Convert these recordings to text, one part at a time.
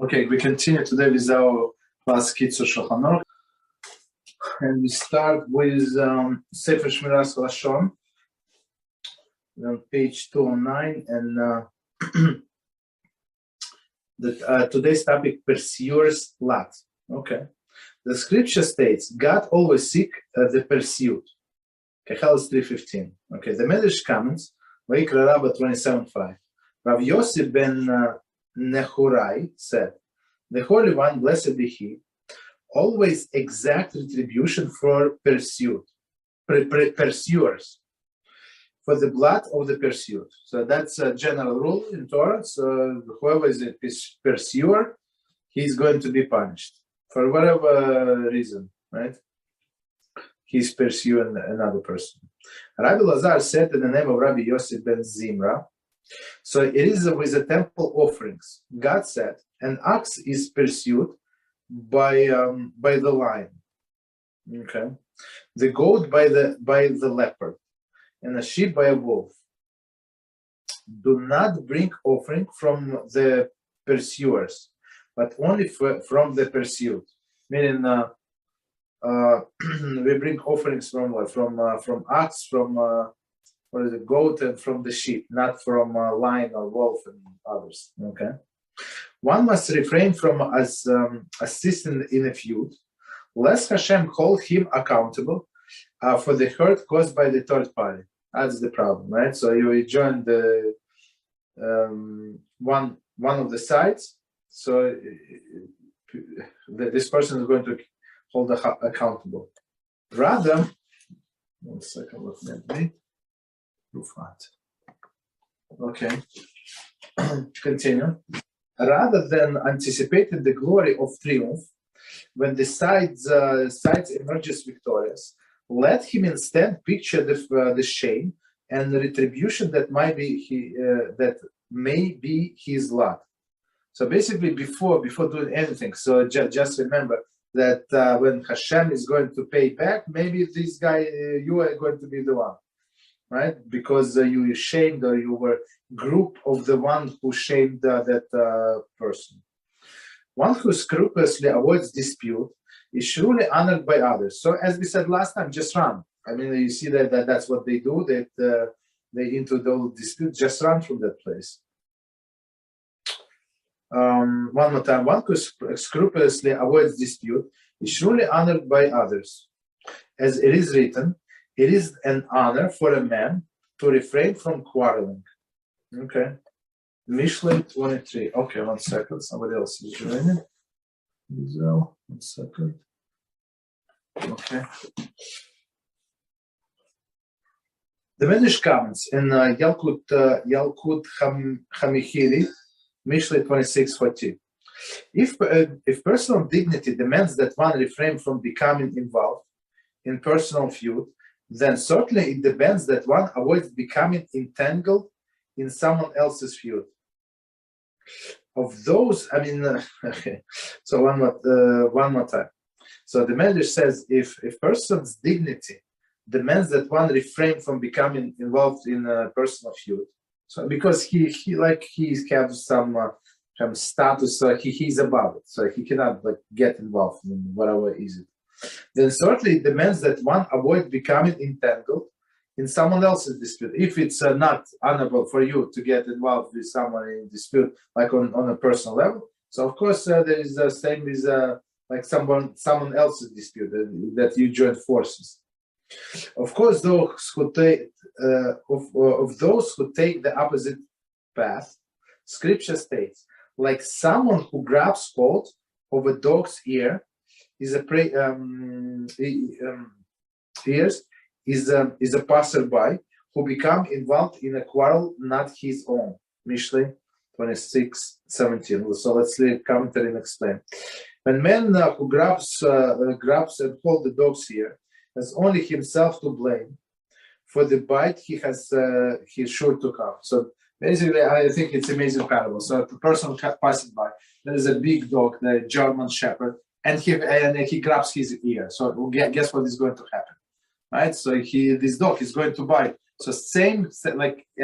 Okay, we continue today with our class Kitzur Shulchan Aruch, and we start with Sefer Shmiras Haloshon on page 209, and today's topic, pursuer's lot. Okay, the scripture states God always seek the pursued. Halachos 3:15. Okay, the Medrash comments, Vayikra Rabbah 27:5. Rav Yossi ben Nehurai said, "The Holy One, blessed be He, always exact retribution for pursuers, for the blood of the pursued." So that's a general rule in Torah. So whoever is a pursuer, he's going to be punished for whatever reason, right? He's pursuing another person. Rabbi Lazar said in the name of Rabbi Yossi ben Zimra, so it is with the temple offerings. God said, an ox is pursued by the lion, okay, the goat by the leopard, and a sheep by a wolf. Do not bring offering from the pursuers, but only from the pursued. Meaning, we bring offerings from what? From ox, from goat, and from the sheep, not from lion or wolf and others. Okay. One must refrain from assisting in a feud, lest HaShem hold him accountable for the hurt caused by the third party. That's the problem, right? So you join the one of the sides, so this person is going to hold accountable. Rather, one second, look at me. Okay, continue. Rather than anticipating the glory of triumph, when the sides emerges victorious, let him instead picture the shame and the retribution that may be his lot. So basically, before doing anything, so just remember that when HaShem is going to pay back, maybe this guy, you are going to be the one, right? Because you shamed, or you were group of the one who shamed that person. One who scrupulously avoids dispute is surely honored by others. So as we said last time, just run. I mean, you see that's what they do, that they into those disputes, just run from that place. One more time. One who scrupulously avoids dispute is surely honored by others. As it is written, it is an honor for a man to refrain from quarreling. Okay. Mishlei 23. Okay, 1 second. Somebody else is joining. Israel, 1 second. Okay. The Medrash comments in Yalkut Hamichiri, Mishlei 26:14. If personal dignity demands that one refrain from becoming involved in personal feud, then certainly it demands that one avoids becoming entangled in someone else's feud. Of those, I mean, okay. So one more time. So the Medrash says, if person's dignity demands that one refrain from becoming involved in a personal feud, so because he has some status, so he's above it, so he cannot get involved in whatever is it. Then certainly it demands that one avoid becoming entangled in someone else's dispute. If it's not honorable for you to get involved with someone in dispute, like on a personal level, so of course there is the same with like someone else's dispute that you join forces. Of course, those who take those who take the opposite path, Scripture states, like someone who grabs hold of a dog's ear is a passerby who become involved in a quarrel not his own. Mishlei 26:17. So let's read commentary and explain. When man who grabs and holds the dog's ear has only himself to blame for the bite he's sure to come. So basically, I think it's amazing parable. So the person passing by, there is a big dog, the German Shepherd, and he grabs his ear. So guess what is going to happen, right? So this dog is going to bite. So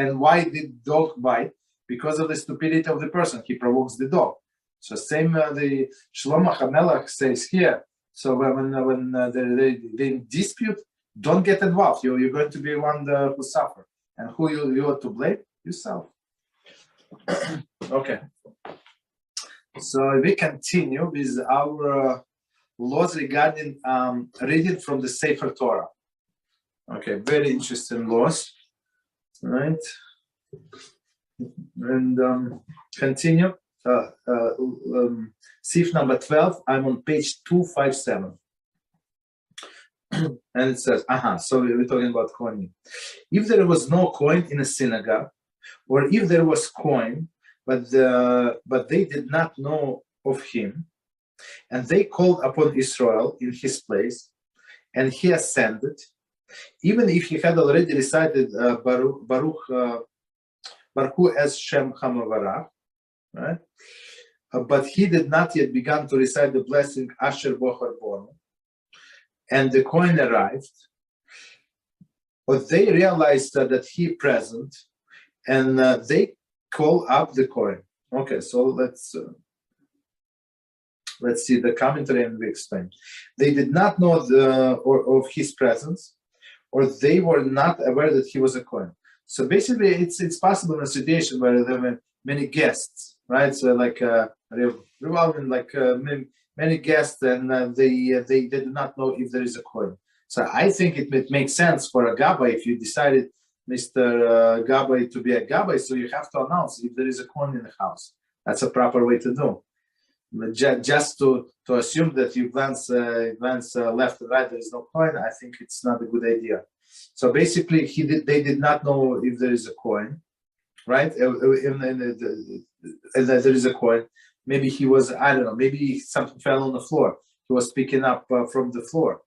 and why did dog bite? Because of the stupidity of the person. He provokes the dog. So same the Shlomo HaMelech says here. So when they dispute, don't get involved. You're going to be one who suffer. And who you are to blame? Yourself. Okay. So we continue with our laws regarding reading from the Sefer Torah. Okay, very interesting laws. Right? And continue. Sif number 12, I'm on page 257. And it says, so we're talking about coin. If there was no coin in a synagogue, or if there was coin, but they did not know of him, and they called upon Israel in his place, and he ascended, even if he had already recited Baruch Hu as Shem Hamavarach, right? But he did not yet begin to recite the blessing Asher Bochar Bono, and the coin arrived. But they realized that he present, and they call up the coin. Okay, so let's see the commentary and we explain. They did not know of his presence, or they were not aware that he was a coin. So basically, it's possible in a situation where there were many guests, right? So like revolving many guests, and they do not know if there is a coin. So I think it makes sense for a gabbai if you decided Mr. Gabbai to be a gabbai, so you have to announce if there is a coin in the house. That's a proper way to do. But just to assume that you glance left and right, there is no coin, I think it's not a good idea. So basically, they did not know if there is a coin, right? And there is a coin. Maybe he was, I don't know, maybe something fell on the floor. He was picking up from the floor.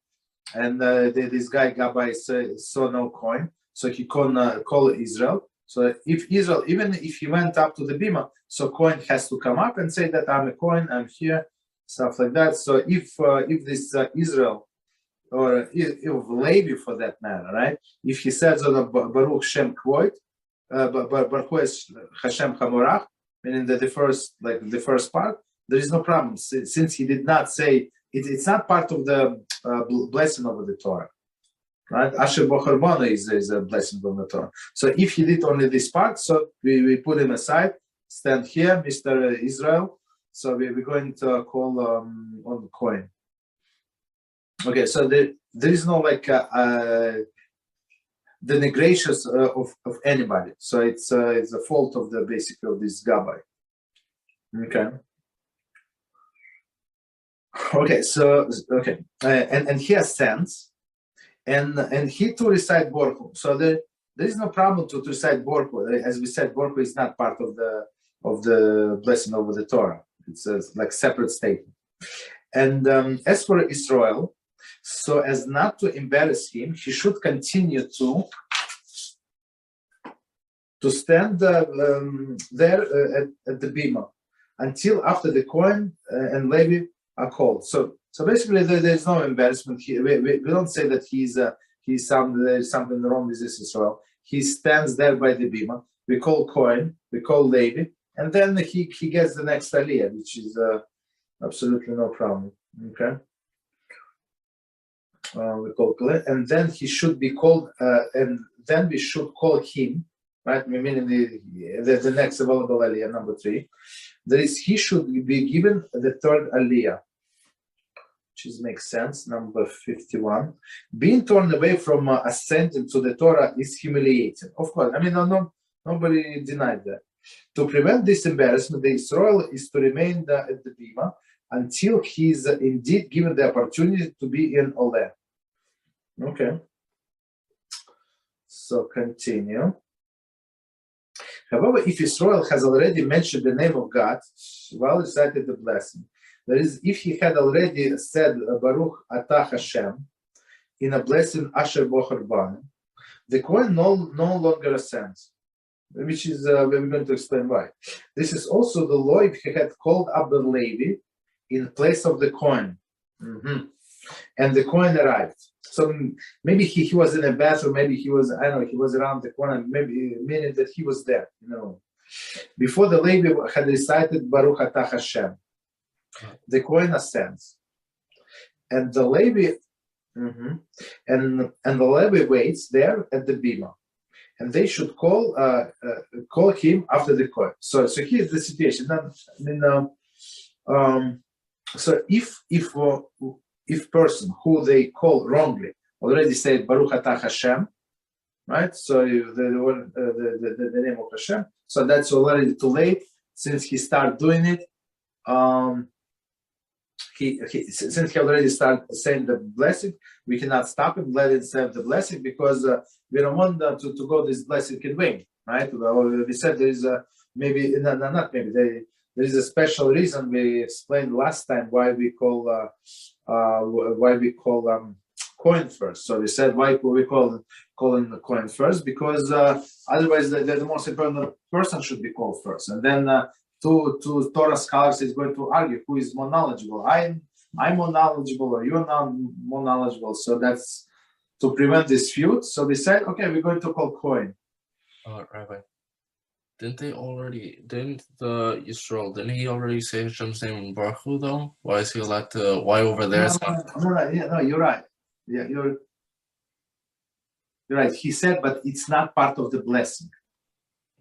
And this guy, Gabbai, saw no coin. So he can call Israel. So if Israel, even if he went up to the bima, so coin has to come up and say that I'm a coin, I'm here, stuff like that. So if this Israel, or if Leib for that matter, right? If he says on a Baruch Shem Kvoit, Baruch HaShem Chamorach, meaning that the first part, there is no problem since he did not say it's not part of the blessing over the Torah. Right? Asher Bochar Bono is a blessing from the Torah. So if he did only this part, so we put him aside, stand here, Mr. Israel. So we're going to call on the coin. Okay, so there is no denigration of anybody. So it's a fault of the basically of this gabbai. Okay. Okay, so and he ascends. And he to recite Baruch Hu. So there is no problem to recite Baruch Hu. As we said, Baruch Hu is not part of the blessing over the Torah. It's a separate statement. And as for Israel, so as not to embarrass him, he should continue to stand there at the bima until after the coin and Leib are called. So basically, there's no embarrassment here. We don't say that there's something wrong with this Israel. He stands there by the bima. We call coin, we call Leib, and then he gets the next Aliyah, which is absolutely no problem. Okay. We call Oleh, and then he should be called, and then we should call him, right? Meaning the next available Aliyah, number 3. He should be given the third Aliyah. Which makes sense, number 51. Being torn away from ascending to the Torah is humiliating. Of course, I mean, nobody denied that. To prevent this embarrassment, the Yisrael is to remain at the bima until he is indeed given the opportunity to be in Oleh. Okay. So continue. However, if Yisrael has already mentioned the name of God while recited the blessing, that is, if he had already said Baruch Atah HaShem in a blessing Asher Bochar Banu, the coin no longer ascends, which is we're going to explain why. This is also the law if he had called up the Leib in place of the coin, and the coin arrived. So maybe he was in a bathroom, maybe he was, I don't know, he was around the corner, maybe meaning that he was there, Before the Leib had recited Baruch Atah HaShem. The Kohen ascends, and the Leib, and the Leib waits there at the bima, and they should call him after the Kohen. So here's the situation. So if person who they call wrongly already said Baruch atah HaShem, right? So the name of HaShem. So that's already too late. Since he started doing it, since he already started saying the blessing, we cannot stop him. Let him say the blessing because we don't want to go this blessing in vain, right? We said there is there is a special reason we explained last time why we call coin first. So we said why we calling the coin first because otherwise the most important person should be called first, and then two Torah scholars is going to argue who is more knowledgeable. I'm more knowledgeable, or you're not more knowledgeable. So that's to prevent this feud. So we said, okay, we're going to call coin. Rabbi, didn't the Yisrael, didn't he already say Hashem's name in Baruch Hu though? Why is he allowed to, why over there? No, you're right. Yeah, you're right. He said, but it's not part of the blessing.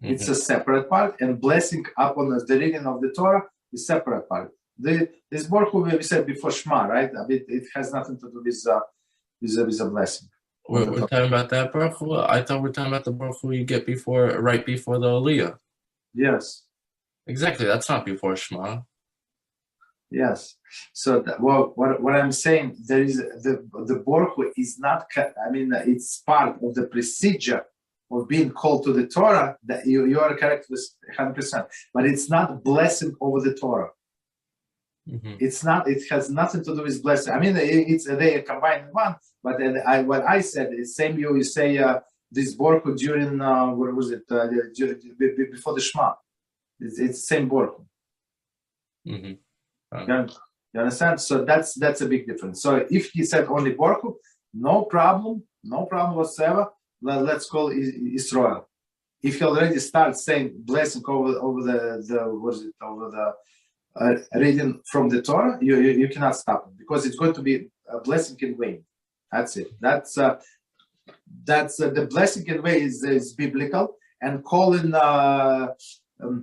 It's a separate part, and blessing upon the reading of the Torah is separate part. This Baruch Hu we said before Shema, right? It has nothing to do with a blessing. We're talking about that Baruch Hu? I thought we were talking about the Baruch Hu you get right before the Aliyah. Yes. Exactly, that's not before Shema. Yes. So what I'm saying, there is the Baruch Hu is not. It's part of the procedure of being called to the Torah. That you are correct with 100%, but it's not blessing over the Torah. It's not. It has nothing to do with blessing. They are combined in one. But what I said is same. You say this Baruch Hu during what was it before the Shema? It's the same Baruch Hu. You understand? So that's a big difference. So if he said only Baruch Hu, no problem whatsoever. Let's call Yisrael. If he already starts saying blessing over the reading from the Torah, you cannot stop him because it's going to be a blessing in vain. That's it. That's the blessing in vain is biblical, and calling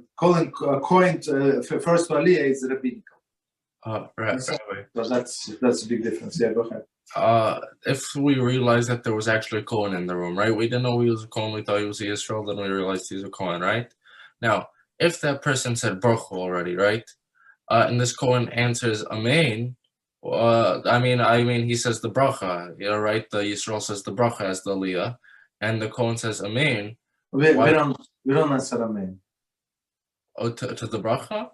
coin first to Aliyah is rabbinical. Right. So that's a big difference. Yeah, go ahead. If we realized that there was actually a Kohen in the room, right? We didn't know he was a Kohen, we thought he was a Yisrael, then we realized he's a Kohen, right? Now, if that person said Baruch Hu already, right? And this Kohen answers Amen, he says the bracha, right? The Yisrael says the bracha as the Aliyah, and the Kohen says Amen. We don't answer Amen. Oh, to the bracha?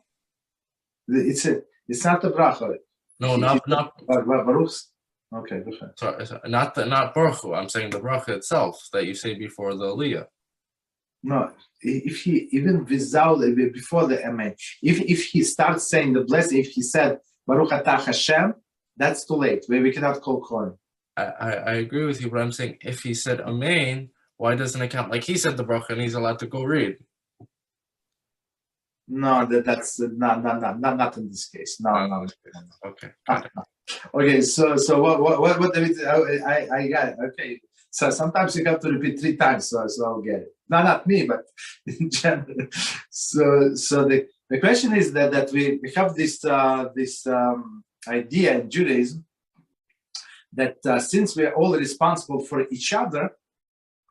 It's not the bracha. No, not Baruch. Okay, go ahead. Sorry, not Baruch Hu. I'm saying the bracha itself that you say before the Aliyah. No, if he even without before the Amen, if he starts saying the blessing, if he said Baruch atah HaShem, that's too late. We cannot call Kohen. I agree with you, but I'm saying if he said Amen, why doesn't it count? Like he said the bracha and he's allowed to go read. No, that's not in this case. No. Okay. Okay, so what David? I got it. Okay, so sometimes you have to repeat 3 times, so I'll get it. No, not me, but in general. So the question is that we have this idea in Judaism that since we are all responsible for each other,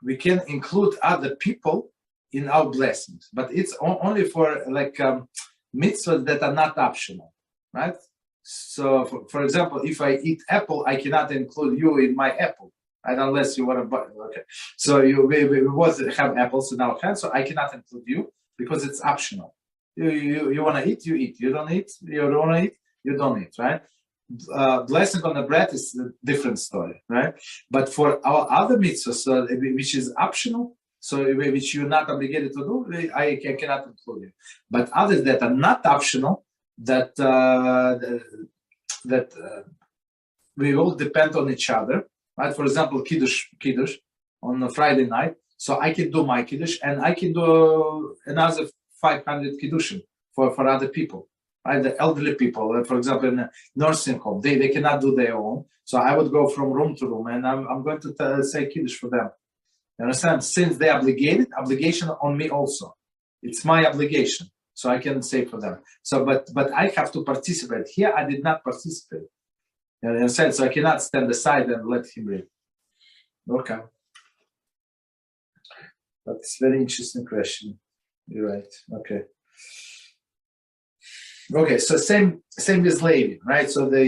we can include other people in our blessings, but it's only for mitzvahs that are not optional, right? So, for example, if I eat apple, I cannot include you in my apple, right? Unless you want to buy. Okay, so we both have apples in our hands, so I cannot include you because it's optional. You want to eat, you eat. You don't eat, you don't want to eat, you don't eat, right? Blessing on the bread is a different story, right? But for our other mitzvahs, which is optional, so which you're not obligated to do, I cannot include you. But others that are not optional, that we all depend on each other, right? For example, Kiddush on a Friday night. So I can do my Kiddush and I can do another 500 Kiddushin for other people. right? The elderly people, for example, in a nursing home, they cannot do their own. So I would go from room to room, and I'm going to say Kiddush for them. You understand? Since they obligated, obligation on me also. It's my obligation, so I can say for them. So, but I have to participate. Here, I did not participate. You understand? So I cannot stand aside and let him read. Okay. That's a very interesting question. You're right. Okay. Okay, so same with Leib, right? So the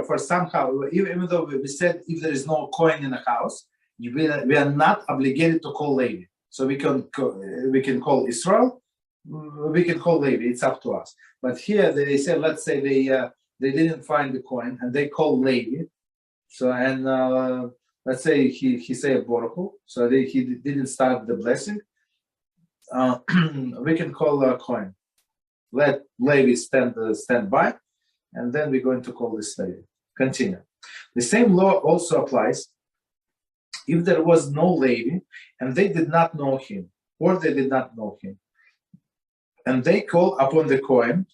for somehow, even though we said if there is no coin in the house, we are not obligated to call Leib. So we can call Israel, we can call Leib. It's up to us. But here they said, let's say they didn't find the coin and they call Leib. So and let's say he said Baruch Hu, so he didn't start the blessing. We can call a coin. Let Levi stand by, and then we're going to call this Levi. Continue. The same law also applies if there was no Levi and they did not know him, or they did not know him, and they call upon the Kohen,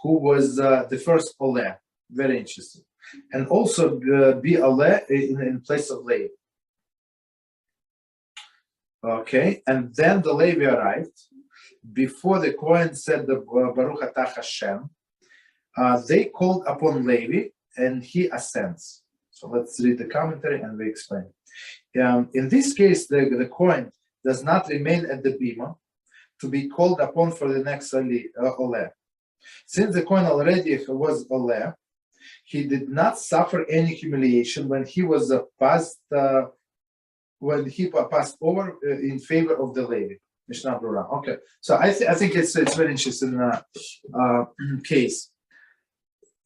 who was the first Oleh. Very interesting. And also be Oleh in place of Levi. Okay, and then the Levi arrived. Before the Kohen said the Baruch Atah HaShem, they called upon Levi and he ascends. So let's read the commentary and we explain. In this case, the Kohen does not remain at the bima to be called upon for the next Oleh. Since the Kohen already was Oleh, he did not suffer any humiliation when he was passed over in favor of the Levi. Okay, so I think it's very interesting case.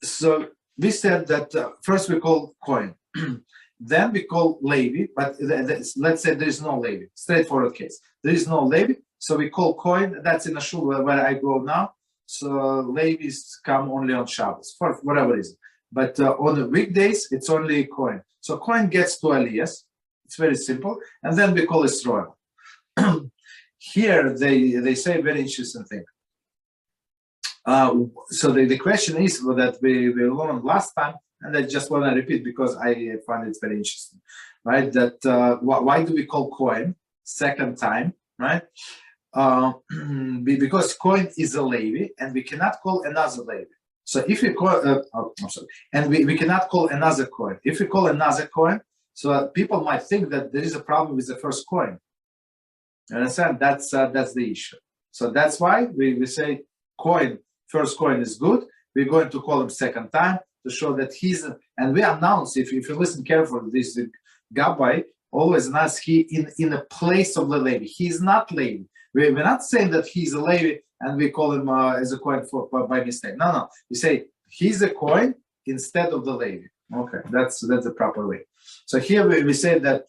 So we said that first we call Kohen, then we call Levi, but let's say there is no Levi. Straightforward case. There is no Levi, so we call Kohen. That's in a shul where I go now. So Levis come only on Shabbos for whatever reason. But on the weekdays, it's only Kohen. So Kohen gets to Aliyah. It's very simple, and then we call Yisrael. Here they say a very interesting thing. So the question is that we learned last time, and I just want to repeat because I find it very interesting, right? That why do we call Kohen second time, right? Because Kohen is a Levi, and we cannot call another Levi. So if we call, and we cannot call another Kohen. If we call another Kohen, so people might think that there is a problem with the first Kohen. You understand? That's the issue. So that's why we say Kohen, first Kohen is good. We're going to call him second time to show that he's, and we announce, if you listen carefully, this Rabbi always announce he in a place of the Levi. He's not Levi. We're not saying that he's a Levi and we call him as a Kohen by mistake. No. We say he's a Kohen instead of the Levi. Okay, that's the proper way. So here we say that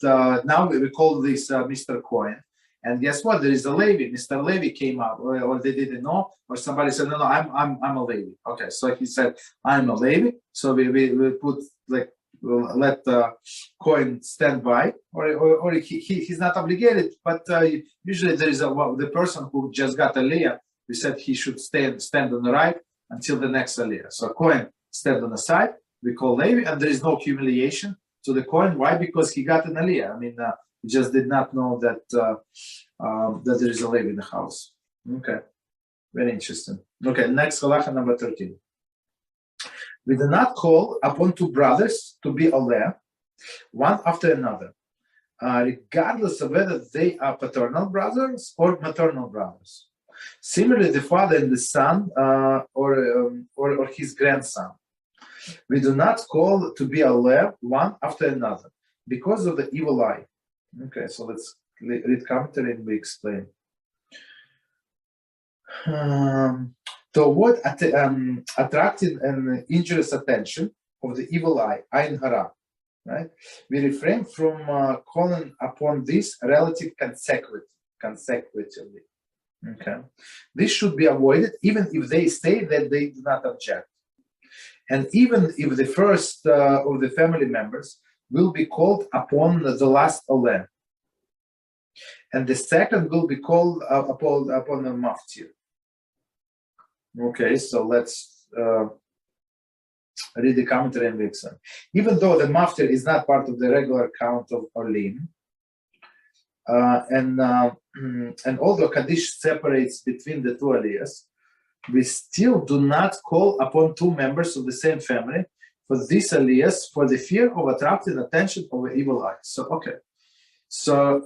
now we call this Mr. Kohen. And guess what? There is a Levi. Mr. Levi came out, or they didn't know, or somebody said, no, I'm a Levi. Okay, so he said, I'm a Levi. So we put like let Kohen stand by, or he's not obligated. But usually there is the person who just got Aliyah. We said he should stand on the right until the next Aliyah. So Kohen stand on the side. We call Levi, and there is no humiliation to the Kohen. Why? Because he got an Aliyah. I mean. We just did not know that that there is a Leib in the house. Okay, very interesting. Okay, next halacha number 13. We do not call upon two brothers to be Oleh, one after another, regardless of whether they are paternal brothers or maternal brothers. Similarly, the father and the son, or his grandson. We do not call to be Oleh one after another because of the evil eye. Okay, so let's read commentary and we explain. Toward attracting an injurious attention of the evil eye, ayin hara, right? We refrain from calling upon this relative consecutively. Okay, this should be avoided, even if they say that they do not object, and even if the first of the family members will be called upon the last Oleh, and the second will be called upon the maftir. Okay, so let's read the commentary and explain. Even though the maftir is not part of the regular count of Olim, and although Kaddish separates between the two Aliyahs, we still do not call upon two members of the same family for these Aliyahs for the fear of attracting attention of evil eyes. So, okay. So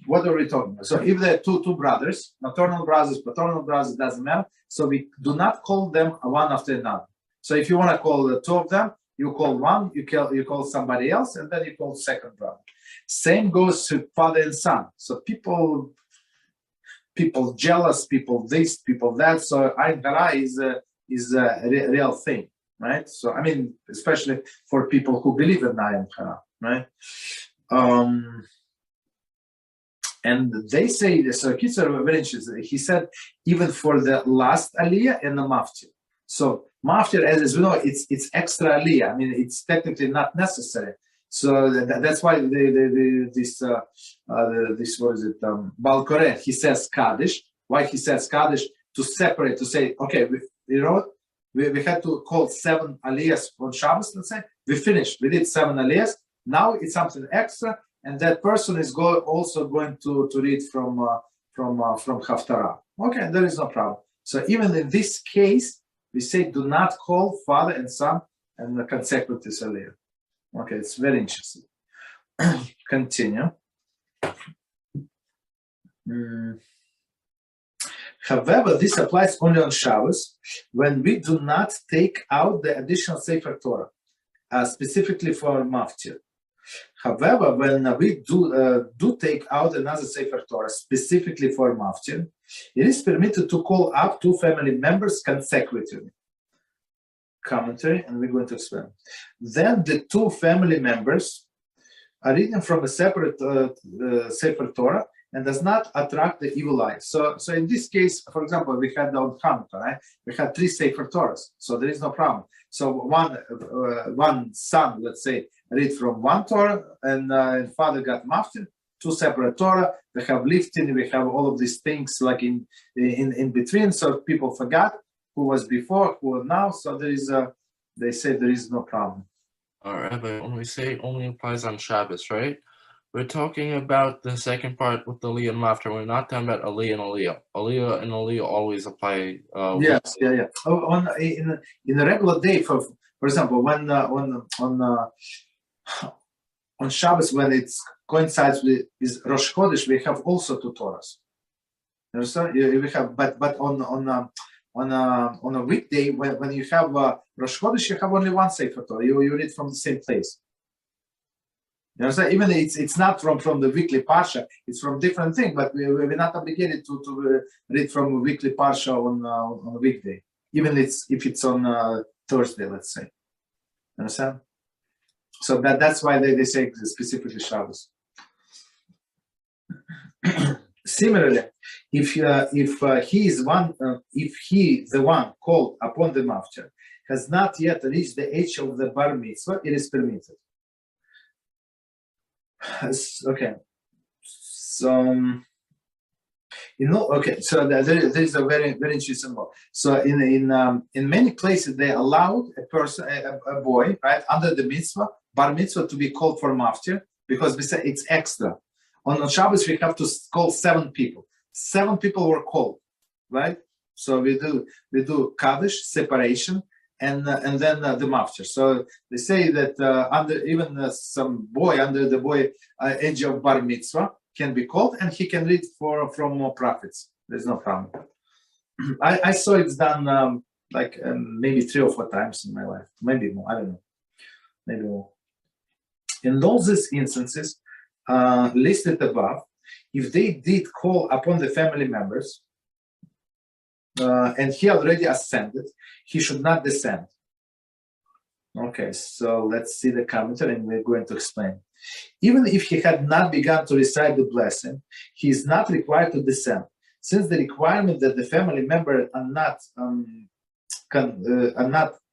what are we talking about? So if there are two brothers, maternal brothers, paternal brothers, doesn't matter. So we do not call them one after another. So if you want to call the two of them, you call one, you call somebody else, and then you call second brother. Same goes to father and son. So people jealous, people this, people that. So Ain Hara is a real thing, right? So I mean, especially for people who believe in Ain Hara, right? And they say, so Kitzur very interesting. He said, even for the last Aliyah and the maftir. So maftir, as we know, it's extra Aliyah. I mean, it's technically not necessary. So that's why this what is it? Baal Koreh, he says Kaddish. Why he says Kaddish? To separate, to say, okay, we had to call 7 Aliyahs on Shabbos. Let's say we finished. We did 7 Aliyahs. Now it's something extra. And that person is also going to read from Haftarah. Okay, there is no problem. So even in this case, we say do not call father and son and the consecutive Aliyah. Okay, it's very interesting. Continue. However, this applies only on Shabbos when we do not take out the additional Sefer Torah, specifically for maftir. However, when we do take out another Sefer Torah specifically for maftir, it is permitted to call up 2 family members consecutively. Commentary, and we're going to explain. Then the 2 family members are reading from a separate Sefer Torah and does not attract the evil eye. So in this case, for example, we had on Hanukkah, right? We had 3 Sefer Torahs, so there is no problem. So one son, let's say, read from one Torah, and father got maftir, 2 separate Torah. We have lifting, we have all of these things like in between, so people forgot who was before, who was now. So they say there is no problem. All right, but when we say it only applies on Shabbos, right? We're talking about the second part with the Aliyah and maftir. We're not talking about Aliyah and Aliyah. Aliyah and Aliyah always apply. Yes, yeah. In a regular day, for example, when on Shabbos, when it coincides with Rosh Chodesh, we have also 2 Torahs. You understand? We have, but on a weekday, when you have Rosh Chodesh, you have only 1 Sefer Torah. You read from the same place. You understand? Even it's not from the weekly parsha; it's from different thing. But we're not obligated to read from a weekly parsha on a weekday, even if it's on Thursday, let's say. You understand? So that's why they say specifically Shabbos. Similarly, if the one called upon the maftir has not yet reached the age of the bar mitzvah, it is permitted. Okay, so so there is a very very interesting law. So in many places they allowed a person, a boy, right, under the mitzvah, bar mitzvah, to be called for maftir, because we say it's extra. On Shabbos we have to call 7 people. 7 people were called, right? So we do Kaddish, separation, and then the maftir. So they say that under even some boy under the boy age of bar mitzvah can be called, and he can read from more prophets. There's no problem. I saw it's done maybe 3 or 4 times in my life, maybe more. I don't know, maybe more. In all these instances listed above, if they did call upon the family members and he already ascended, he should not descend. Okay, so let's see the commentary and we're going to explain. Even if he had not begun to recite the blessing, he is not required to descend, since the requirement that the family members are not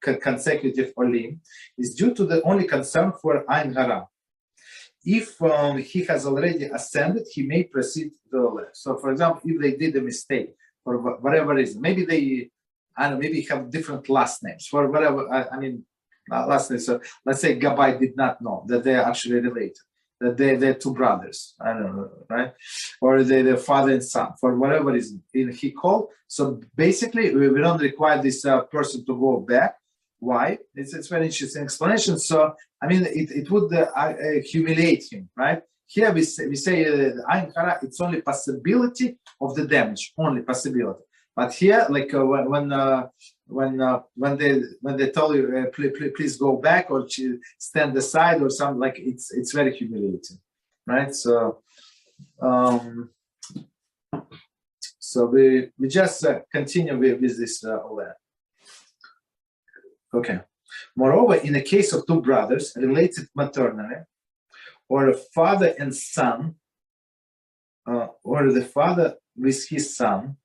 consecutive olim is due to the only concern for Ain Hara. If he has already ascended, he may proceed to Oleh. So, for example, if they did a mistake for whatever reason, maybe they I don't know, maybe have different last names for whatever. I mean, last names. So let's say Gabbai did not know that they're actually related, that they're two brothers. I don't know, right? Or they're father and son for whatever reason. He called. So basically, we don't require this person to go back. Why? It's very interesting explanation. So I mean, it would humiliate him, right? Here we say Ayin Hara, it's only possibility of the damage, only possibility. But here, like when they tell you please go back or stand aside or something, like it's very humiliating, right? So we just continue with this Oleh. Okay. Moreover, in the case of two brothers related maternally, or a father and son, or the father with his son,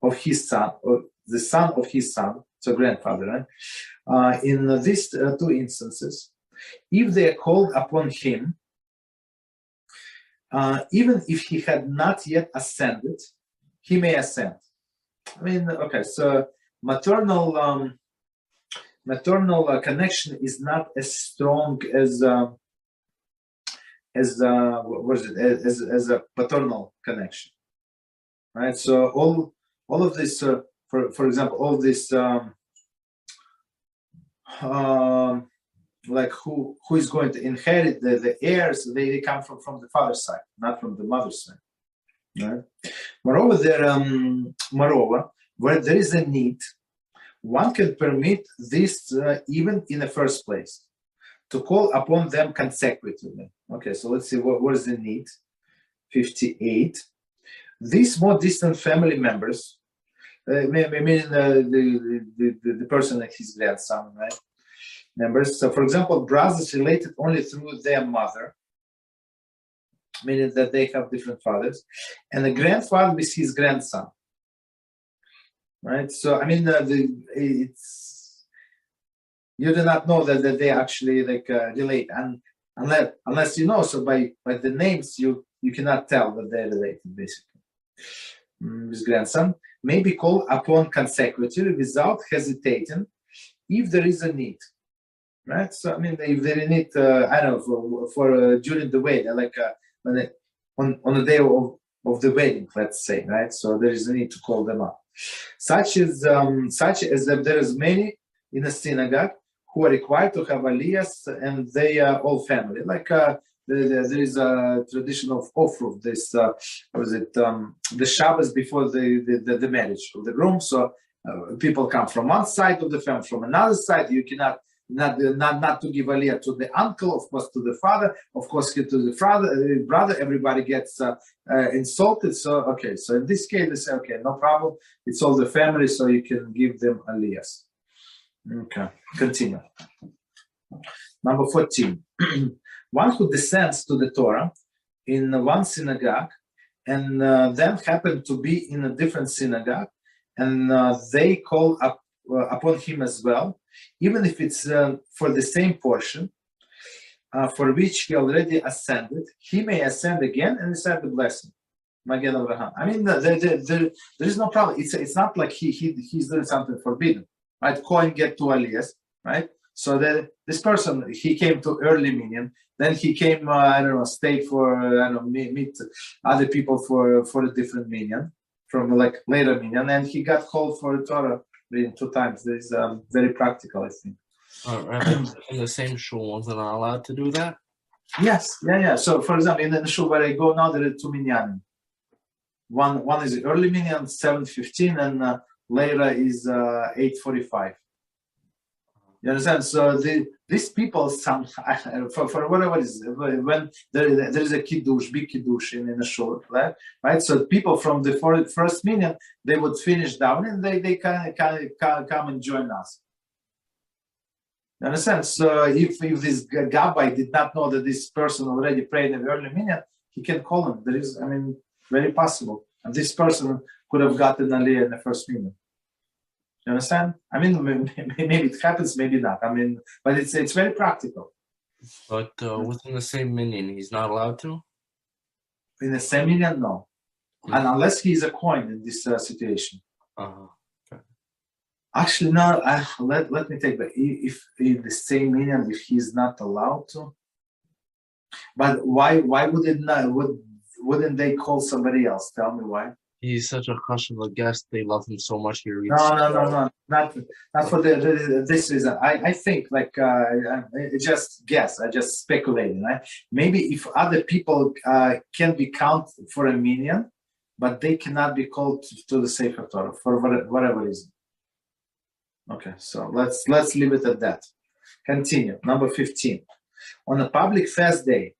of his son, or the son of his son, so grandfather, right? In these two instances, if they are called upon him, even if he had not yet ascended, he may ascend. I mean, okay, so maternal connection is not as strong as a paternal connection, right? So all of this, for example, all this, like who is going to inherit the heirs? They come from the father's side, not from the mother's side, right? Moreover, where there is a need, one can permit this even in the first place, to call upon them consecutively. Okay, so let's see what is the need. 58. These more distant family members, meaning the person like his grandson, right? Members. So, for example, brothers related only through their mother, meaning that they have different fathers, and the grandfather with his grandson, right? So, I mean, it's you do not know that they actually like relate, and unless you know. So by the names, you cannot tell that they're related, basically. His grandson may be called upon consecutively without hesitating if there is a need, right? So I mean, if there is a need, I don't know, for during the wedding, like on the day of the wedding, let's say, right? So there is a need to call them up, such as that there is many in a synagogue who are required to have Aliyahs and they are all family, like. There is a tradition of offer this the Shabbos before the marriage of the groom. So people come from one side of the family, from another side. You cannot not to give Aliyah to the uncle, of course, to the father, of course, to the brother. Everybody gets insulted. So okay, so in this case they say, okay, no problem. It's all the family, so you can give them Aliyahs. Okay, continue. Number 14. One who descends to the Torah in one synagogue and then happen to be in a different synagogue, and they call upon him as well, even if it's for the same portion for which he already ascended, he may ascend again and receive the blessing. Magen Avraham. I mean, there is no problem. It's not like he's doing something forbidden, right? Kohen get to Aliyah, right? So this person, he came to early Minyan, then he came, I don't know, stayed for, I don't know, meet other people for a different Minyan, from like later Minyan, and he got called for the Torah reading 2 times. This is very practical, I think. Rabbi, in the same shul, ones that are allowed to do that? Yes, yeah. So, for example, in the shul where I go now, there are 2 Minyanim. One is early Minyan, 7:15, and later is 8:45. You understand? So these people, for whatever it is, when there is a kiddush, big kiddush in a shul, right? So people from the first minyan, they would finish down and they can come and join us. You understand? So if this Gabbai did not know that this person already prayed in the early minyan, he can call him. There is, I mean, very possible. And this person could have gotten Aliyah in the first minyan. You understand? I mean, maybe it happens, maybe not. I mean, but it's very practical. But within the same minyan, he's not allowed to? In the same minyan, no. And unless he is a Kohen in this situation. Okay. Actually, no. Let me take that. If in the same Minyan, if he's not allowed to, but why wouldn't they call somebody else? Tell me why. He's such a chashuv guest. They love him so much. He reads. No. Not for this reason. I think like I just guess. I just speculating. Right? Maybe if other people can be counted for a Minyan, but they cannot be called to the Sefer Torah for whatever reason. Okay, so let's leave it at that. Continue. Number 15. On a public fast day.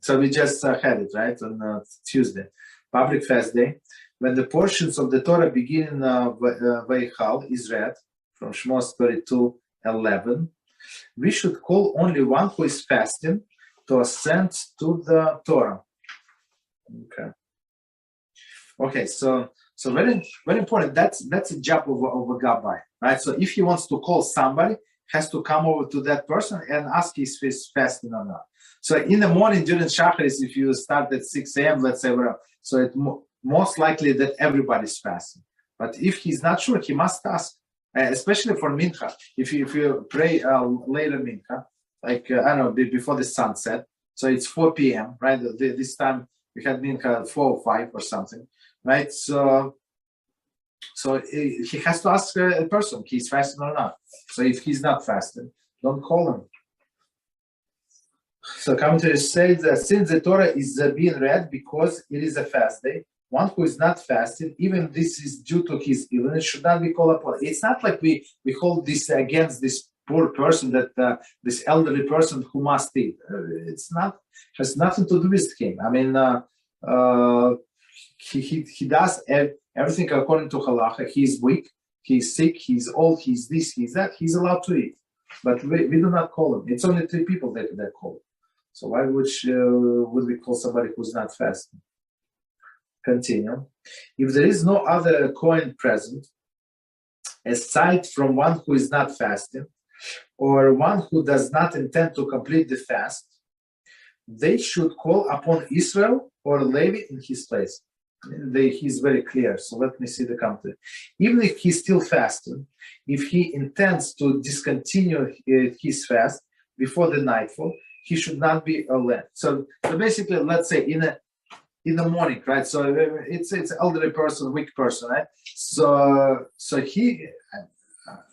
So we just had it right on Tuesday. Public fast day. When the portions of the Torah begin in Vaychal is read from Shmos 32:11, we should call only one who is fasting to ascend to the Torah. Okay, so very very important. That's a job of a Rabbi, right? So if he wants to call somebody, has to come over to that person and ask if he's fasting or not. So in the morning during Shacharis, if you start at 6 a.m., let's say, so it's most likely that everybody's fasting. But if he's not sure, he must ask, especially for Mincha. If you pray later Mincha, like, I don't know, before the sunset, so it's 4 p.m., right? This time we had Mincha 4 or 5 or something, right? So he has to ask a person, he's fasting or not. So if he's not fasting, don't call him. So commentators say that since the Torah is being read because it is a fast day, one who is not fasting, even this is due to his illness, should not be called upon. It's not like we hold this against this poor person, that this elderly person who must eat. It's not, has nothing to do with him. I mean, he does everything according to halacha. He's weak, he's sick, he's old, he's this, he's that. He's allowed to eat, but we do not call him. It's only 3 people that call. So why would we call somebody who's not fasting? Continue. If there is no other Kohen present, aside from one who is not fasting, or one who does not intend to complete the fast, they should call upon Yisrael or Leib in his place. He's very clear. So let me see the commentary. Even if he's still fasting, if he intends to discontinue his fast before the nightfall, he should not be Oleh. So basically, let's say in the morning, right? So it's elderly person, weak person, right? So he,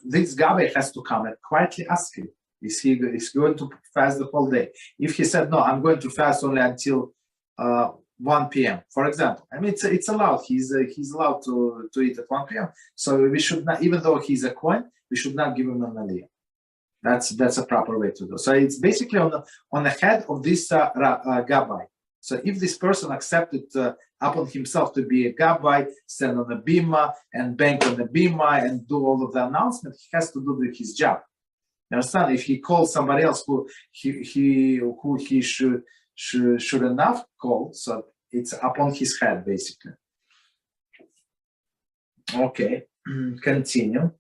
this Gabe has to come and quietly ask him, is he going to fast the whole day? If he said, no, I'm going to fast only until 1 p.m., for example. I mean, it's allowed. He's allowed to eat at 1 p.m. So we should not, even though he's a Kohen, we should not give him an Aliyah. That's a proper way to do. So it's basically on the head of this Gabbai. So if this person accepted upon himself to be a Gabbai, stand on the bima and bank on the bima and do all of the announcement, he has to do his job. You understand? If he calls somebody else who he should enough call, so it's upon his head basically. Okay, continue.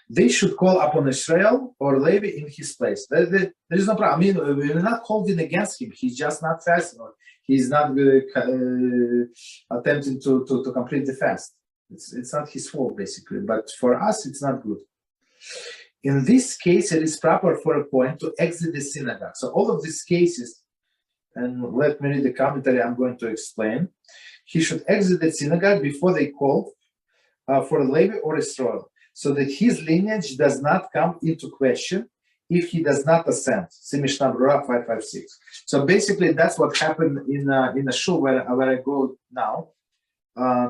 They should call upon Israel or Leib in his place. There is no problem. I mean, we're not holding against him. He's just not fasting. Or he's not attempting to complete the fast. It's not his fault, basically. But for us, it's not good. In this case, it is proper for a Kohen to exit the synagogue. So all of these cases, and let me read the commentary I'm going to explain. He should exit the synagogue before they call for Leib or Israel, so that his lineage does not come into question if he does not ascend. See Mishnah Berurah 556. So basically, that's what happened in a shul where I go now.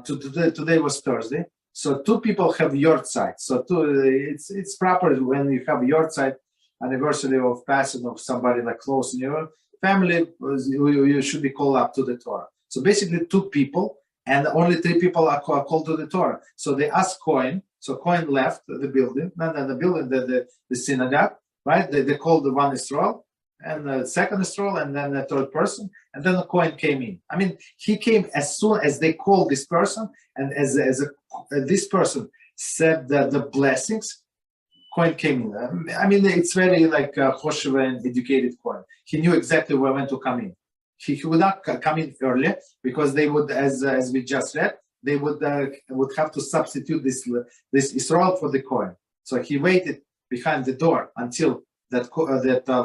Today was Thursday. So 2 people have yortzeit. So it's proper when you have yortzeit, anniversary of passing of somebody like close in your family, you should be called up to the Torah. So basically 2 people, and only 3 people are called to the Torah. So they asked Kohen. So Kohen left the building, the synagogue, right? They called the one Israel, and the second Israel, and then the third person, and then the Kohen came in. I mean, he came as soon as they called this person, and as this person said the blessings, Kohen came in. I mean, it's very like Choshev and educated Kohen. He knew exactly when to come in. He would not come in early because they would, as we just read, they would have to substitute this Israel for the Kohen. So he waited behind the door until that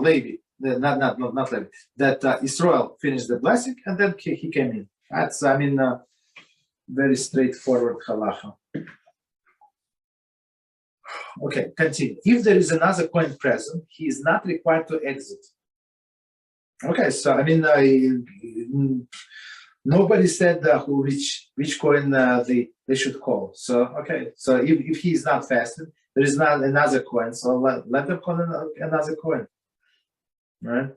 Leib, not Leib, that Yisrael finished the blessing, and then he came in. That's, very straightforward halacha. Okay, continue. If there is another coin present, he is not required to exit. Okay, so nobody said which coin they should call. So okay, so if he is not fasted, there is not another coin. So let them call another coin, right?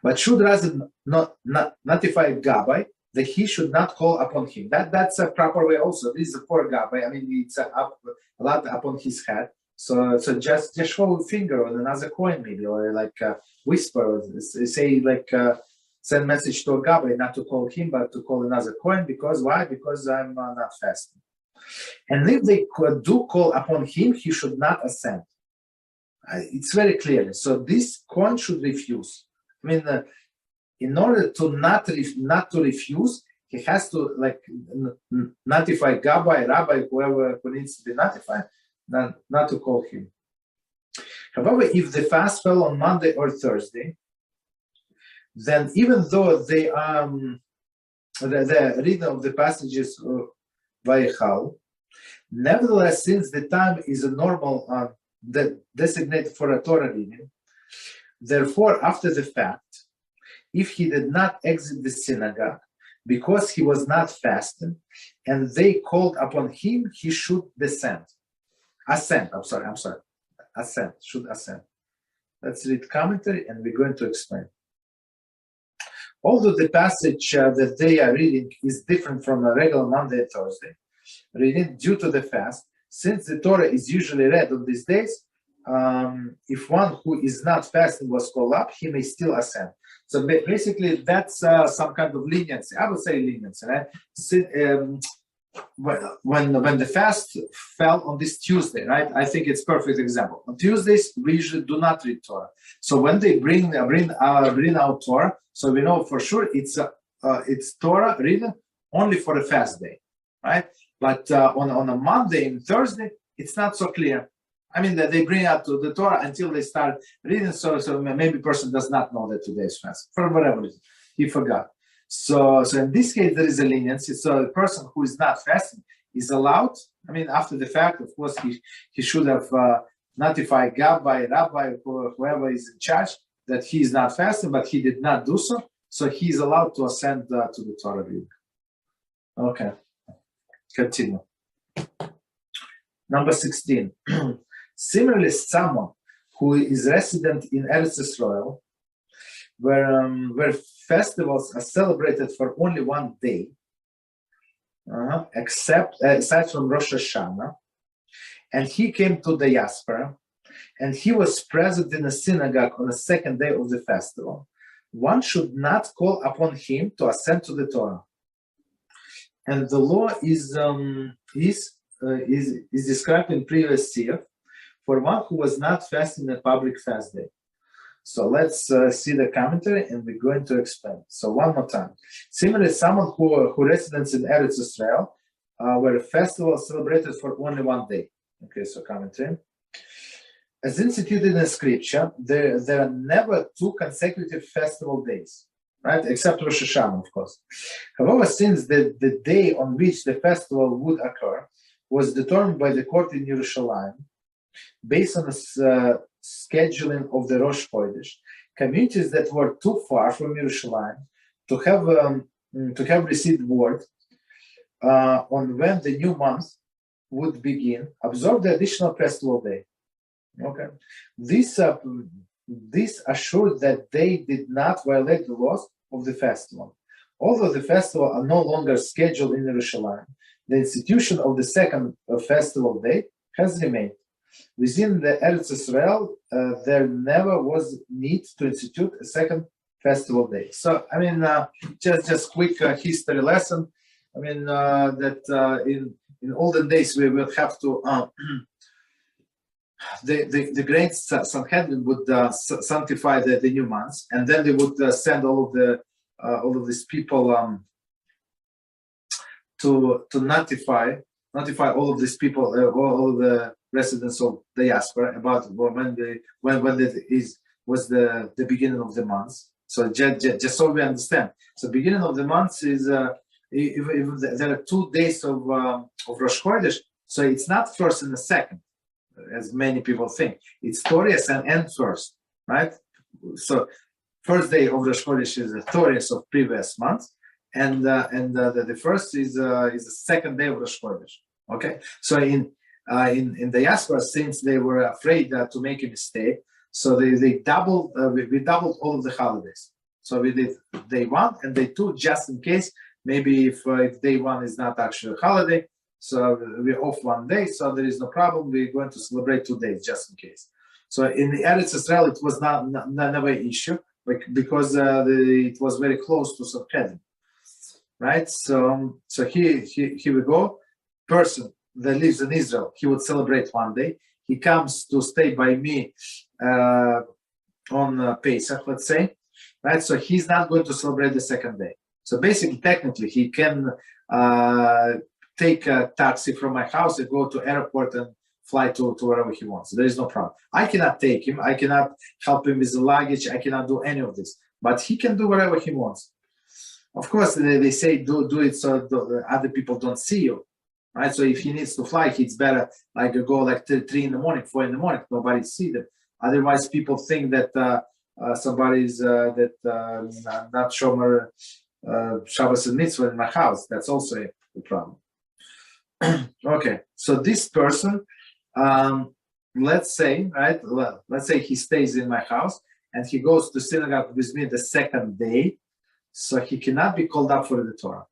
But should rather not notify Gabbai that he should not call upon him. That's a proper way also. This is a poor Gabbai. It's a lot upon his head. So just show a finger on another coin maybe, or like whisper, say like send message to a Gabbai not to call him but to call another coin. Because why? Because I'm not fasting. And if they do call upon him, he should not assent. It's very clear. So this coin should refuse. In order to not to refuse, he has to notify Gabbai, Rabbi, whoever who needs to be notified, not to call him. However, if the fast fell on Monday or Thursday, then even though the reading of the passages of Vayichal, nevertheless, since the time is a normal designated for a Torah reading, therefore, after the fact, if he did not exit the synagogue because he was not fasting, and they called upon him, he should assent. Should assent. Let's read commentary, and we're going to explain. Although the passage that they are reading is different from a regular Monday and Thursday reading due to the fast, since the Torah is usually read on these days, if one who is not fasting was called up, he may still assent. So basically, that's some kind of leniency. I would say leniency, right? When the fast fell on this Tuesday, right? I think it's a perfect example. On Tuesdays, we usually do not read Torah. So when they bring out Torah, so we know for sure it's Torah reading only for a fast day, right? But on a Monday and Thursday, it's not so clear. That they bring out to the Torah until they start reading, so maybe person does not know that today is fast for whatever reason, he forgot. So in this case there is a leniency. So the person who is not fasting is allowed. After the fact, of course, he should have notified Gabbai, Rabbi, whoever is in charge, that he is not fasting, but he did not do so. So he is allowed to ascend to the Torah reading. Okay, continue. Number 16. Similarly, someone who is resident in Eretz Yisrael, where festivals are celebrated for only one day, aside from Rosh Hashanah, and he came to the diaspora, and he was present in a synagogue on the second day of the festival, one should not call upon him to assent to the Torah. And the law is described in previous Siyaf for one who was not fasting a public fast day. So let's see the commentary, and we're going to explain. So one more time. Similarly, someone who residents in Eretz Yisrael, where a festival is celebrated for only one day. Okay, so commentary. As instituted in Scripture, there are never two consecutive festival days, right? Except Rosh Hashanah, of course. However, since the day on which the festival would occur was determined by the court in Yerushalayim, based on the scheduling of the Rosh Chodesh, communities that were too far from Yerushalayim to have received word on when the new month would begin, observed the additional festival day. Okay, this assured that they did not violate the laws of the festival. Although the festival are no longer scheduled in Yerushalayim, the institution of the second festival day has remained. Within the Eretz Yisrael, there never was need to institute a second festival day. So, just quick history lesson. That in olden days we will have to the great Sanhedrin would sanctify the new months, and then they would send all of these people to notify all of these people, all of the residents of diaspora about was the beginning of the month. So just so we understand. So beginning of the month is if there are 2 days of Rosh Chodesh, so it's not first and the second, as many people think. It's 30th and end first, right? So first day of Rosh Chodesh is the 30th of previous month, and the first is the second day of Rosh Chodesh. Okay, so in diaspora, since they were afraid to make a mistake, so they doubled. We doubled all of the holidays. So we did day 1 and day 2 just in case. Maybe if day 1 is not actually a holiday, so we're off 1 day, so there is no problem. We're going to celebrate 2 days just in case. So in the Eretz Yisrael, it was not never an issue, because it was very close to Sanhedrin, right? So here we go. Person that lives in Israel, he would celebrate 1 day. He comes to stay by me on Pesach, let's say, right? So he's not going to celebrate the second day. So basically, technically, he can take a taxi from my house and go to airport and fly to wherever he wants. There is no problem. I cannot take him. I cannot help him with the luggage. I cannot do any of this. But he can do whatever he wants. Of course, they say do it so the other people don't see you, right? So if he needs to fly, it's better go like 3 in the morning, 4 in the morning. Nobody see them. Otherwise, people think that somebody's not shomer Shabbos and Mitzvah in my house. That's also a problem. Okay, so this person, let's say he stays in my house and he goes to synagogue with me the second day, so he cannot be called up for the Torah,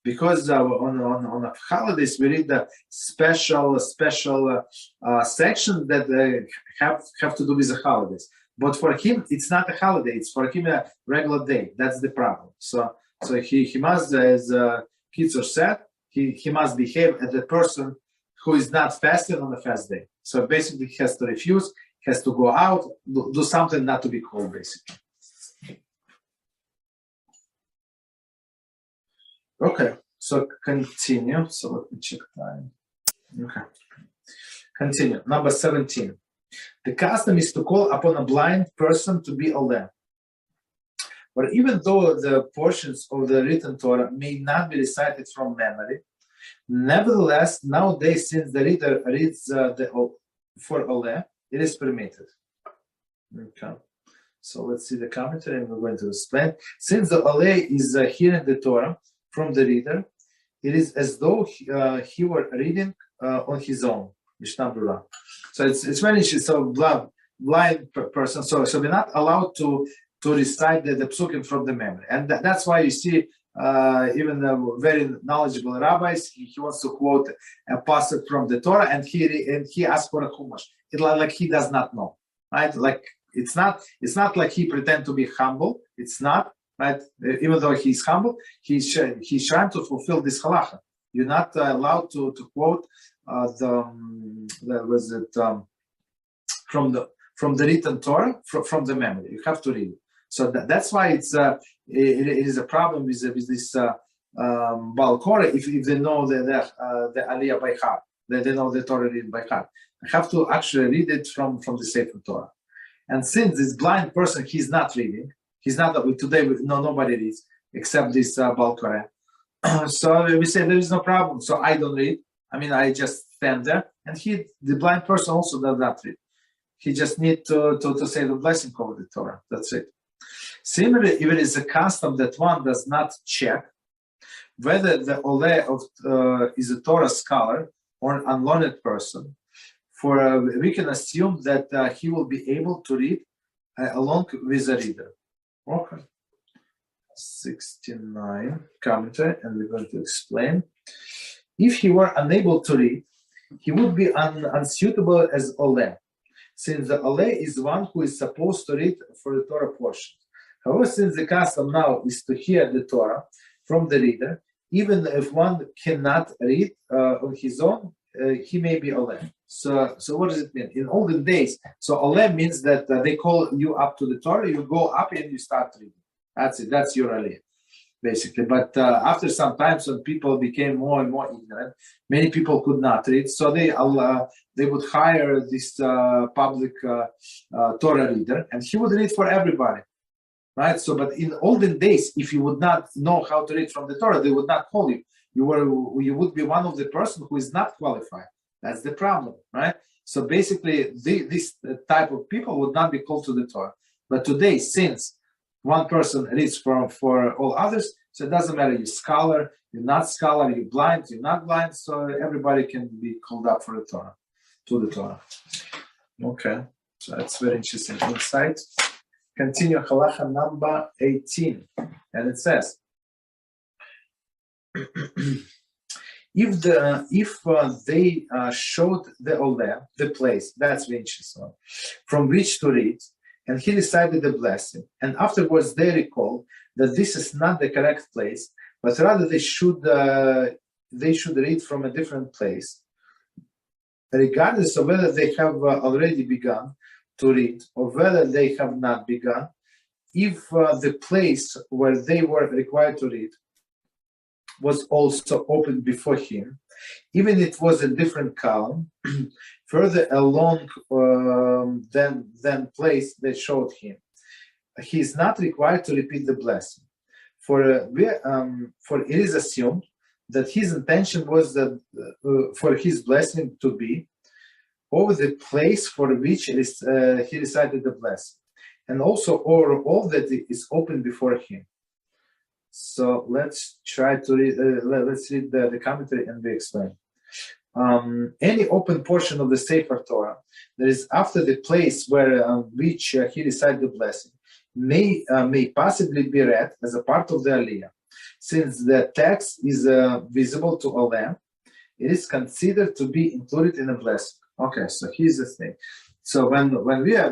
because on holidays we read the special section that have to do with the holidays. But for him, it's not a holiday; it's for him a regular day. That's the problem. So he must, as Kitzur said, he must behave as a person who is not fasting on the fast day. So basically, he has to refuse, has to go out, do something not to be called, basically. Okay, so continue. So let me check time. Okay, continue. Number 17. The custom is to call upon a blind person to be Oleh. But even though the portions of the written Torah may not be recited from memory, nevertheless, nowadays, since the reader reads for Oleh, it is permitted. Okay. So let's see the commentary, and we're going to explain. Since the Oleh is hearing the Torah from the reader, it is as though he were reading on his own. So it's very interesting. So blind person. So we're not allowed to recite the psukim from the memory, and that's why you see even the very knowledgeable rabbis. He wants to quote a passage from the Torah, and he asks for a chumash. It's like he does not know, right? Like it's not like he pretend to be humble. It's not, right? Even though he's humble, he's trying to fulfill this halacha. You're not allowed to quote from the written Torah from the memory. You have to read it. So that's why it is a problem with this Baal Korah if they know the Aliyah by heart. They know the Torah read by heart. I have to actually read it from the Sefer Torah. And since this blind person, he's not reading. He's not today. Nobody reads except this Baal Korah. So we say there is no problem. So I don't read. I mean, I just stand there, and the blind person also does not read. He just needs to say the blessing over the Torah. That's it. Similarly, if it is a custom that one does not check whether the Oleh is a Torah scholar or an unlearned person, we can assume that he will be able to read along with the reader. Okay. 69 commentary, and we're going to explain. If he were unable to read, he would be unsuitable as Oleh, since the Oleh is one who is supposed to read for the Torah portion. However, since the custom now is to hear the Torah from the reader, even if one cannot read on his own, he may be Oleh. So what does it mean? In olden days, so Oleh means that they call you up to the Torah, you go up and you start reading. That's it, that's your Aliyah. basically. But after some time, some people became more and more ignorant. Many people could not read, so they would hire this public Torah reader, and he would read for everybody, right? So, but in olden days, if you would not know how to read from the Torah, they would not call you. You would be one of the person who is not qualified. That's the problem, right? So basically, this type of people would not be called to the Torah. But today, since one person reads for all others, so it doesn't matter, you're scholar, you're not scholar, you're blind, you're not blind, so everybody can be called up for the Torah, to the Torah. Okay, so that's very interesting insight. Continue halacha number 18, and it says, if they showed the Oleh, the place, that's the interesting one, from which to read, and he recited the blessing, and afterwards they recall that this is not the correct place, but rather they should read from a different place, regardless of whether they have already begun to read or whether they have not begun. If the place where they were required to read was also opened before him, even it was a different column, further along than place they showed him, he is not required to repeat the blessing. For it is assumed that his intention was that for his blessing to be over the place for which he recited the blessing, and also over all that is open before him. So let's try to read. Let's read the commentary and we explain. Any open portion of the Sefer Torah that is after the place where which he recited the blessing may possibly be read as a part of the Aliyah. Since the text is visible to Oleh, it is considered to be included in a blessing. Okay, so here's the thing. So when we are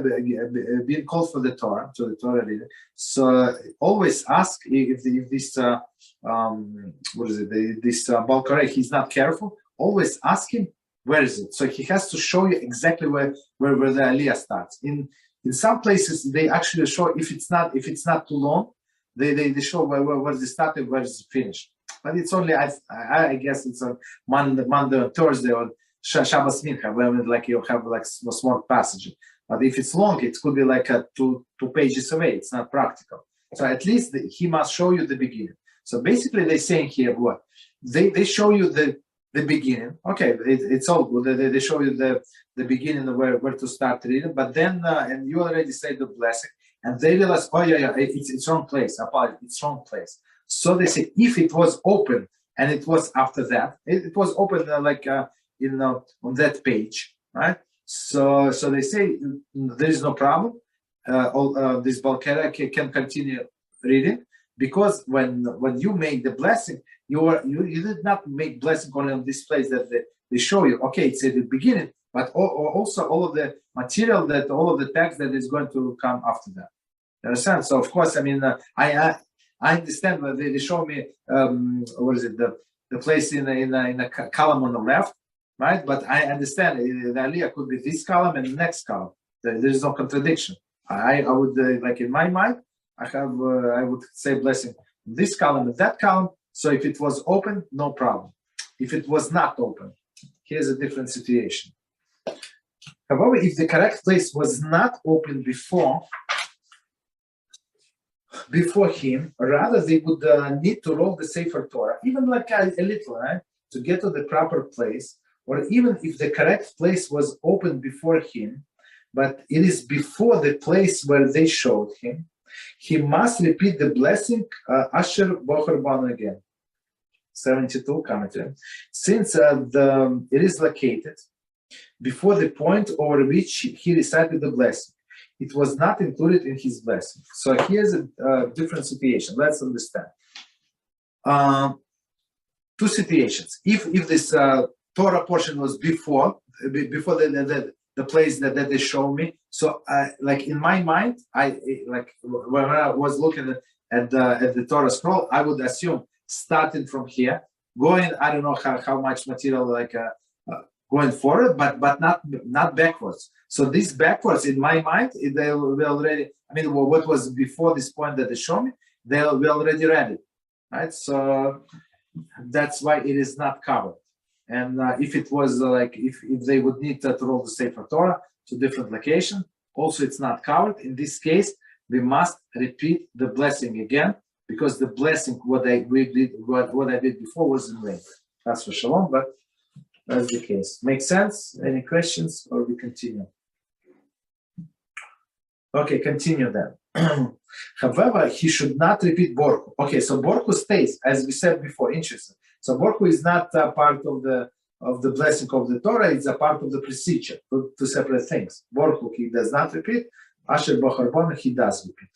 being called for the Torah, to the Torah reader, so always ask if this this Balkarei, he's not careful. Always ask him where is it. So he has to show you exactly where the Aliyah starts. In some places they actually show if it's not too long, they show where it started, where it's finished. But it's only I guess it's on Monday or Thursday or Shabbos Mincha, when like you have like a small passage. But if it's long, it could be like two pages away. It's not practical. So at least he must show you the beginning. So basically, they're saying here what they show you the beginning. Okay, it's all good. They show you the beginning of where to start reading. But then and you already say the blessing, and they realize, oh yeah, it's wrong place. Apologize, it's wrong place. So they say if it was open and it was after that, it was open on that page, right? So they say there is no problem. This Balkara can continue reading, because when you make the blessing, you did not make blessing only on this place that they show you. Okay, it's at the beginning, but also all of the material all of the text that is going to come after that. You understand? So of course, I mean, I understand that they show me what is it, the place in a column on the left. Right, but I understand the Aliyah could be this column and the next column. There is no contradiction. I would like in my mind, I would say blessing this column and that column. So if it was open, no problem. If it was not open, here's a different situation. However, if the correct place was not open before him, rather they would need to roll the Sefer Torah, even like a little, right, to get to the proper place. Or even if the correct place was open before him, but it is before the place where they showed him, he must repeat the blessing Asher Bocher Banu again. 72 commentary. Since it is located before the point over which he recited the blessing, it was not included in his blessing. So here's a different situation. Let's understand. Two situations. If this Torah portion was before the place that they showed me. So, like in my mind, when I was looking at the Torah scroll, I would assume starting from here, going, I don't know how much material going forward, but not backwards. So this backwards, in my mind, they already. I mean, what was before this point that they showed me, we already read it. right? So that's why it is not covered. And if it was if they would need to roll the Sefer Torah to different location, also it's not covered. In this case, we must repeat the blessing again, because the blessing what I did before was in vain. That's for shalom, but that's the case. Make sense? Any questions, or we continue? Okay, continue then. However, he should not repeat Borku. Okay, so Borku stays, as we said before, interesting. So Borku is not part of the blessing of the Torah, it's a part of the procedure, two separate things. Borku, he does not repeat. Asher Bacharbon, he does repeat.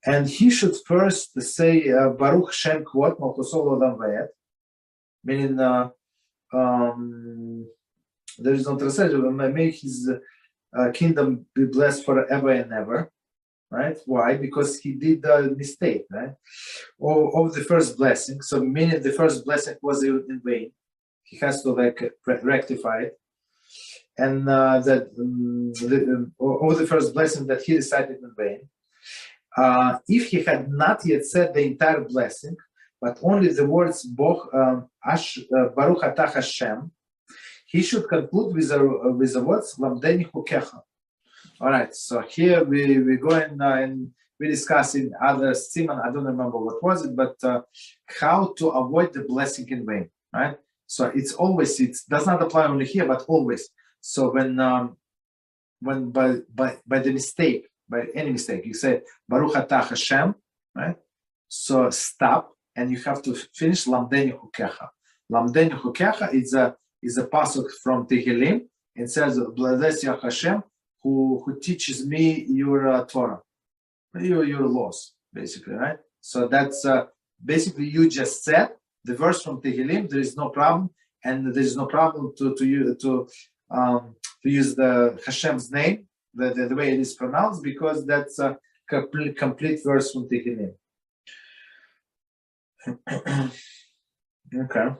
And he should first say Baruch Shem Kvot Malchusol Olam Vayet, meaning there is no translation. May his kingdom be blessed forever and ever, right? Why? Because he did a mistake, right? Of the first blessing. So meaning the first blessing was in vain. He has to rectify it. And of the first blessing that he recited in vain. If he had not yet said the entire blessing, but only the words Baruch Atah HaShem, he should conclude with the words Lamdeni Hukecha. All right, so here we go and we discuss in other Siman, I don't remember what was it, but how to avoid the blessing in vain, right? So it's always, it does not apply only here, but always. So when by the mistake, by any mistake, you say Baruch Atah HaShem, right? So stop, and you have to finish Lamdeni Hukecha. Lamdeni Hukecha is a pasuk from Tehillim. It says, "Blessed HaShem, who teaches me your Torah, your laws," basically, right? So that's basically you just said the verse from Tehillim. There is no problem, and there is no problem to use the Hashem's name the way it is pronounced, because that's a complete verse from Tehillim. Okay.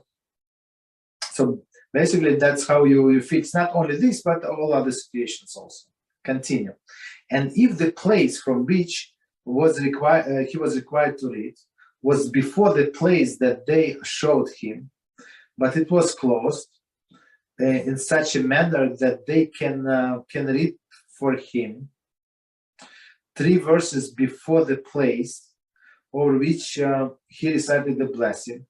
So basically, that's how you fix not only this, but all other situations also. Continue. And if the place from which he was required to read was before the place that they showed him, but it was closed in such a manner that they can read for him 3 verses before the place over which he recited the blessing,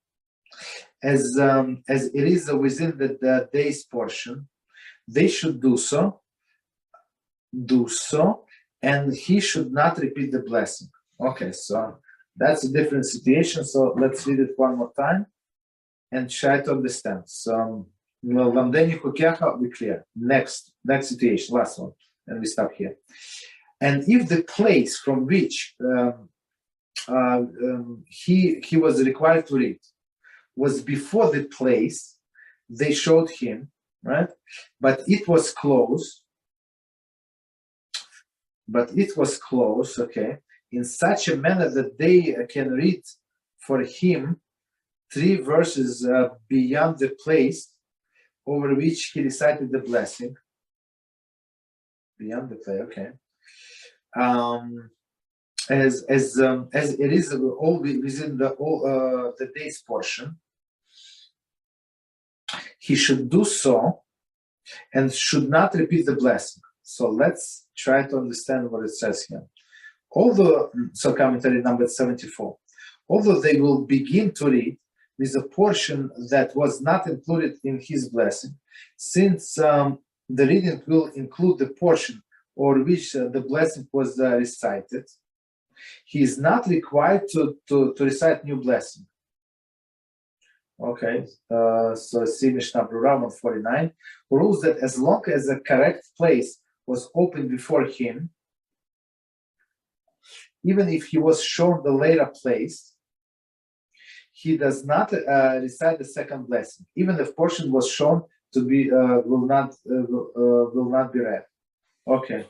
as it is within the day's portion, they should do so, and he should not repeat the blessing. Okay, so that's a different situation. So let's read it one more time and try to understand. So, we clear. Next situation, last one, and we stop here. And if the place from which he was required to read was before the place they showed him, right? But it was closed, okay, in such a manner that they can read for him 3 verses beyond the place over which he recited the blessing. Beyond the place, okay. As it is all within the day's portion, he should do so and should not repeat the blessing. So let's try to understand what it says here. So commentary number 74. Although they will begin to read with a portion that was not included in his blessing, since the reading will include the portion over which the blessing was recited, he is not required to recite new blessing. Okay, so see Mishnah Brura 149, who rules that as long as the correct place was open before him, even if he was shown the later place, he does not recite the second blessing, even if portion was shown to be will not be read. Okay.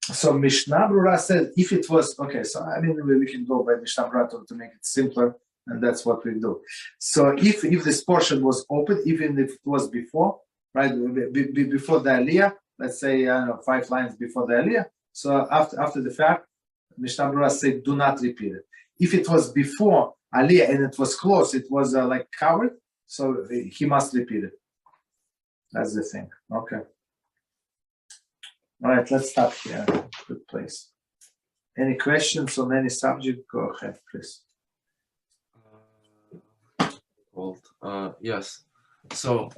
So Mishnah Brura said if it was okay. So I mean we can go by Mishnah Brura to make it simpler, and that's what we do. So if this portion was open, even if it was before, right, before the Aliyah, let's say 5 lines before the Aliyah. So after the fact, Mishnah Berurah said, do not repeat it. If it was before Aliyah and it was close, it was like covered, so he must repeat it. That's the thing. Okay. All right, let's stop here. Good place. Any questions on any subject? Go ahead, please. Yes. So,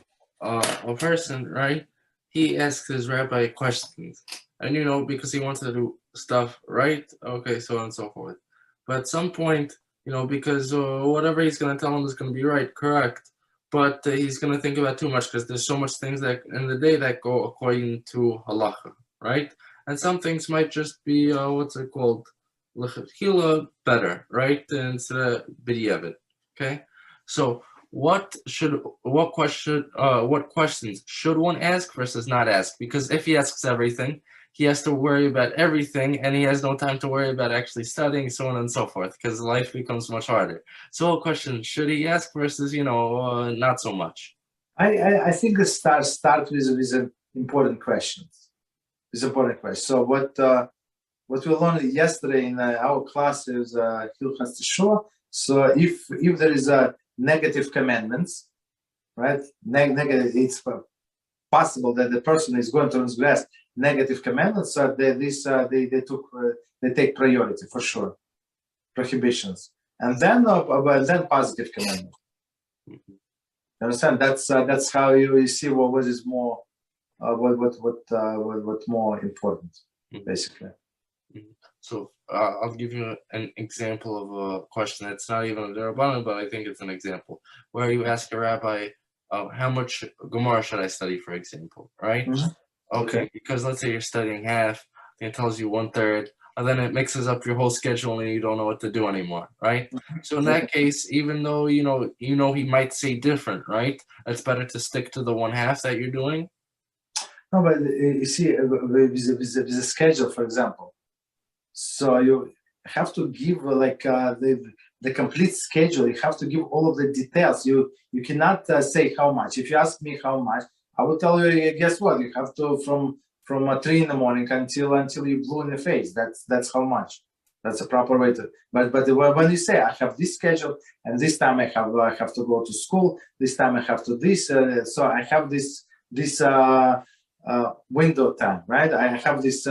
a person, right? He asks his rabbi questions, and because he wants to do stuff right. Okay, so on and so forth. But at some point, because whatever he's going to tell him is going to be right, correct. But he's going to think about too much because there's so much things that in the day that go according to halacha, right? And some things might just be lechatchila better, right? Instead of b'diavad. Okay, so what questions should one ask versus not ask? Because if he asks everything, he has to worry about everything, and he has no time to worry about actually studying, so on and so forth, because life becomes much harder. So a question, should he ask versus, not so much? I think the start with an important question. So what we learned yesterday in our class is Hilchas Teshuvah. So if there is a negative commandments, right? Negative, it's possible that the person is going to transgress negative commandments, so they take priority for sure, prohibitions, and then positive commandments. You understand? That's how you see what is more, what more important, basically. So I'll give you an example of a question that's not even a Rabbanan, but I think it's an example where you ask a rabbi, how much Gemara should I study, for example, right? Mm-hmm. Okay, because let's say you're studying half, and it tells you 1/3, and then it mixes up your whole schedule and you don't know what to do anymore, right? Mm-hmm. So in that case, even though he might say different, right? It's better to stick to the 1/2 that you're doing. No, but you see, with the schedule, for example, so you have to give the complete schedule. You have to give all of the details. You cannot say how much. If you ask me how much, I will tell you. Guess what? You have to from 3 in the morning until you blue in the face. That's how much. That's a proper way to. But when you say I have this schedule and this time I have to go to school. This time I have to this. So I have this window time, right? I have this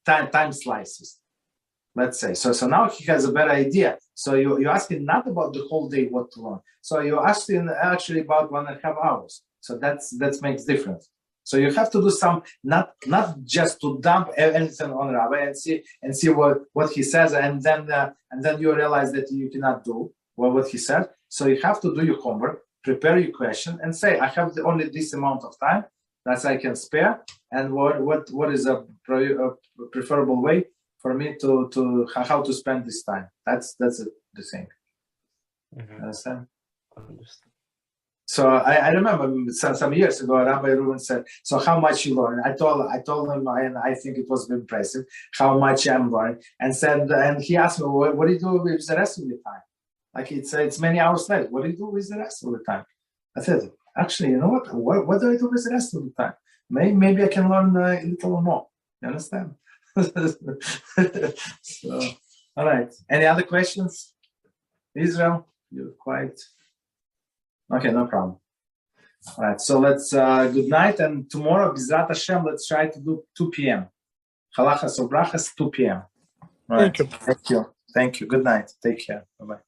time slices. Let's say so now he has a better idea. So you're asking not about the whole day what to learn. So you're asking actually about 1.5 hours. So that makes difference. So you have to do some not just to dump anything on Rabbi and see what he says, and then you realize that you cannot do what he said. So you have to do your homework, prepare your question, and say I have only this amount of time that I can spare, and what is a preferable way for me to how to spend this time. That's the thing. Mm-hmm. Understand? So I remember some years ago, Rabbi Reuben said, "So how much you learn?" I told him, and I think it was impressive how much I'm learning. And he asked me, "What do you do with the rest of the time? Like it's many hours later. What do you do with the rest of the time?" I said, "Actually, you know what? What do I do with the rest of the time? Maybe I can learn a little more. You understand?" So, all right. Any other questions? Israel, you're quiet. Okay, no problem. All right. So let's good night, and tomorrow, Beezrat HaShem, let's try to do 2 p.m. Halachos or brachas 2 p.m. All right. Thank you. Thank you. Good night. Take care. Bye bye.